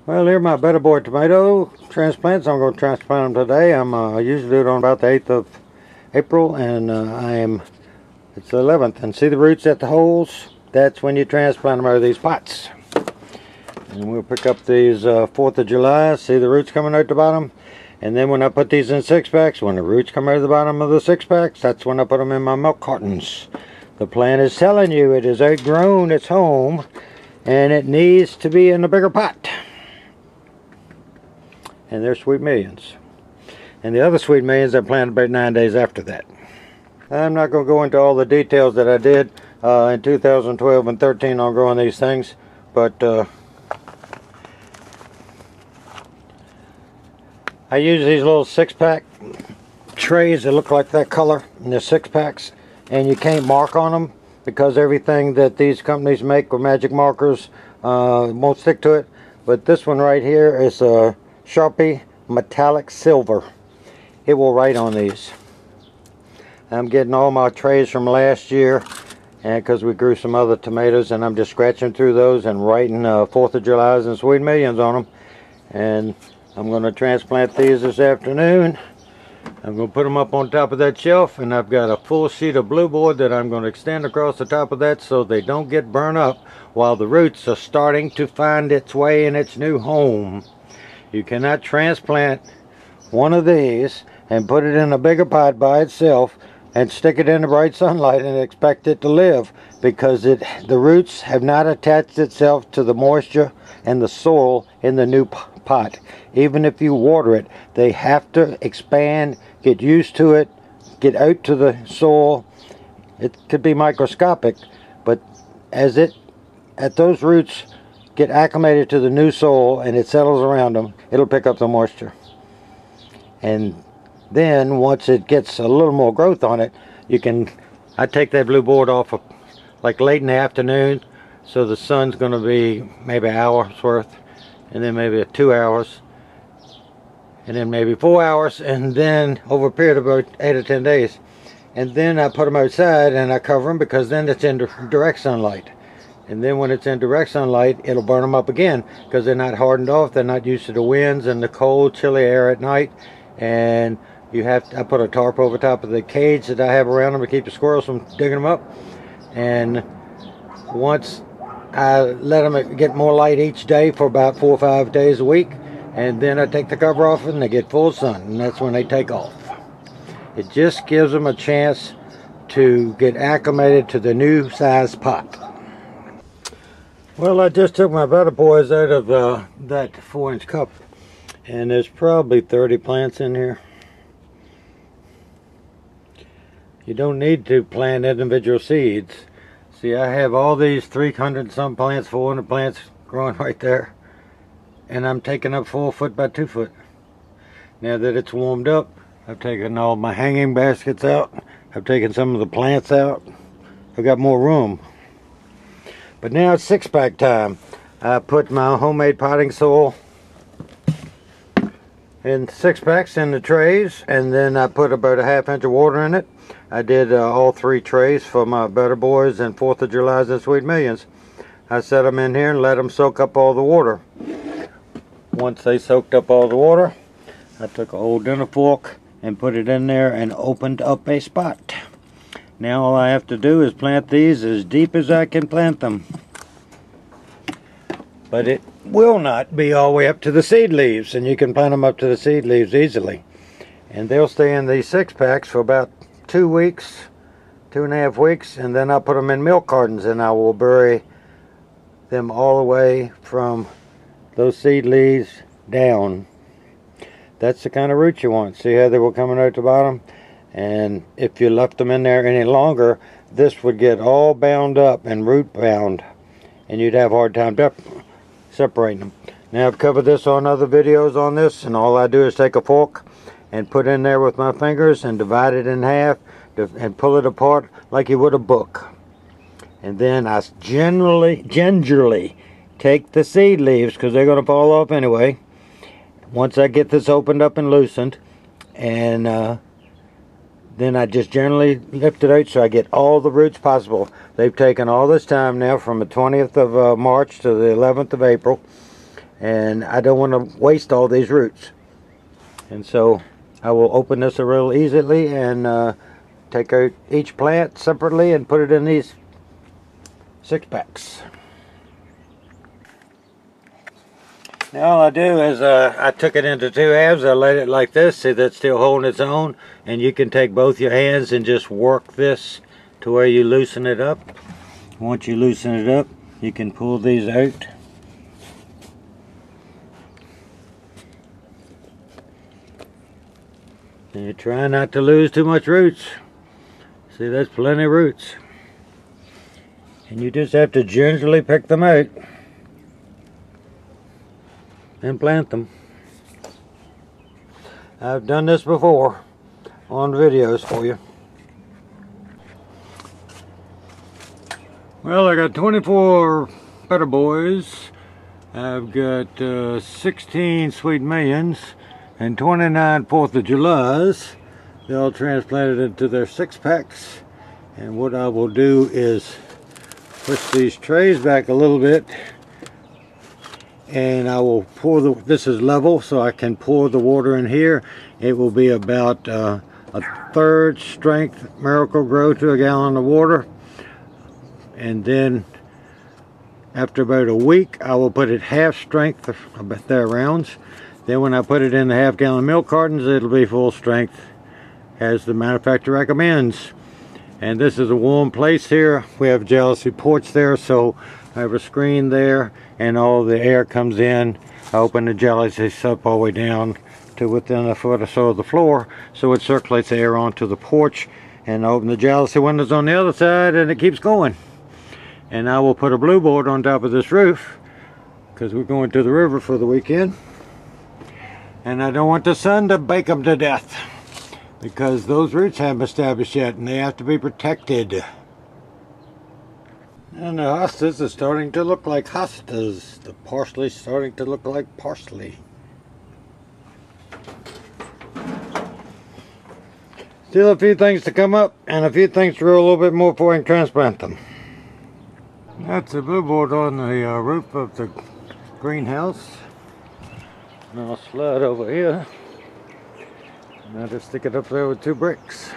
Well, here are my Better Boy tomato transplants. I'm going to transplant them today. I usually do it on about the 8th of April, and it's the 11th. And see the roots at the holes? That's when you transplant them out of these pots. And we'll pick up these 4th of July. See the roots coming out the bottom? And then when I put these in 6-packs, when the roots come out of the bottom of the 6-packs, that's when I put them in my milk cartons. The plant is telling you it is outgrown its home, and it needs to be in a bigger pot. And they're Sweet Millions. And the other Sweet Millions I planted about 9 days after that. I'm not going to go into all the details that I did in 2012 and 13 on growing these things, but I use these little 6-pack trays that look like that color, and they're 6-packs, and you can't mark on them because everything that these companies make with magic markers won't stick to it. But this one right here is a Sharpie metallic silver. It will write on these. I'm getting all my trays from last year, and because we grew some other tomatoes, and I'm just scratching through those and writing 4th of July's and Sweet Millions on them. And I'm going to transplant these this afternoon. I'm going to put them up on top of that shelf, and I've got a full sheet of blue board that I'm going to extend across the top of that so they don't get burned up while the roots are starting to find its way in its new home. You cannot transplant one of these and put it in a bigger pot by itself and stick it in the bright sunlight and expect it to live, because the roots have not attached itself to the moisture and the soil in the new pot. Even if you water it, they have to expand, get used to it, get out to the soil. It could be microscopic, but as those roots get acclimated to the new soil and it settles around them, it'll pick up the moisture. And then once it gets a little more growth on it, I take that blue board off like late in the afternoon, so the sun's going to be maybe an hour's worth, and then maybe 2 hours, and then maybe 4 hours, and then over a period of about 8 or 10 days. And then I put them outside and I cover them, because then it's in direct sunlight. And then when it's in direct sunlight, it'll burn them up again, because they're not hardened off. They're not used to the winds and the cold, chilly air at night. And I put a tarp over top of the cage that I have around them to keep the squirrels from digging them up. And once I let them get more light each day for about 4 or 5 days a week, and then I take the cover off and they get full sun, and that's when they take off. It just gives them a chance to get acclimated to the new size pot. Well, I just took my Better Boys out of that 4-inch cup, and there's probably 30 plants in here. You don't need to plant individual seeds. See, I have all these 300 some plants, 400 plants growing right there, and I'm taking up 4 foot by 2 foot. Now that it's warmed up, I've taken all my hanging baskets out. I've taken some of the plants out. I've got more room. But now it's 6-pack time. I put my homemade potting soil in 6-packs in the trays, and then I put about a ½ inch of water in it. I did all 3 trays for my Better Boys and 4th of July's and Sweet Millions. I set them in here and let them soak up all the water. Once they soaked up all the water, I took an old dinner fork and put it in there and opened up a spot. Now all I have to do is plant these as deep as I can plant them. But it will not be all the way up to the seed leaves, and you can plant them up to the seed leaves easily. And they'll stay in these 6-packs for about 2 weeks, 2.5 weeks, and then I'll put them in milk cartons, and I will bury them all the way from those seed leaves down. That's the kind of root you want. See how they were coming out the bottom? And if you left them in there any longer, this would get all bound up and root bound, and you'd have a hard time separating them. Now I've covered this on other videos on this, and all I do is take a fork and put in there with my fingers and divide it in half and pull it apart like you would a book. And then I gingerly take the seed leaves, because they're going to fall off anyway, once I get this opened up and loosened, and then I just gently lift it out so I get all the roots possible. They've taken all this time now from the 20th of March to the 11th of April, and I don't want to waste all these roots. And so I will open this real easily and take out each plant separately and put it in these 6-packs. Now all I do is I took it into 2 halves. I laid it like this. See, that's still holding its own, and you can take both your hands and just work this to where you loosen it up. Once you loosen it up, you can pull these out. And you try not to lose too much roots. See, that's plenty of roots. And you just have to gingerly pick them out and plant them. I've done this before on videos for you. Well, I got 24 Better Boys. I've got 16 Sweet Millions and 29 4th of Julys. They all transplanted into their 6-packs. And what I will do is push these trays back a little bit, and I will pour this is level, so I can pour the water in here. It will be about a 1/3 strength Miracle Grow to a gallon of water. And then after about a week, I will put it half strength, about there rounds. Then when I put it in the half-gallon milk cartons, it'll be full strength as the manufacturer recommends. And this is a warm place here. We have a jealousy porch there, so I have a screen there, and all the air comes in. I open the jealousy up all the way down to within a foot or so of the floor, so it circulates the air onto the porch. And I open the jealousy windows on the other side, and it keeps going. And I will put a blue board on top of this roof, because we're going to the river for the weekend. And I don't want the sun to bake them to death, because those roots haven't established yet, and they have to be protected. And the hostas are starting to look like hostas. The parsley's starting to look like parsley. Still a few things to come up, and a few things to grow a little bit more before I can transplant them. That's the blue board on the roof of the greenhouse. And I'll slide over here, and I'll just stick it up there with 2 bricks.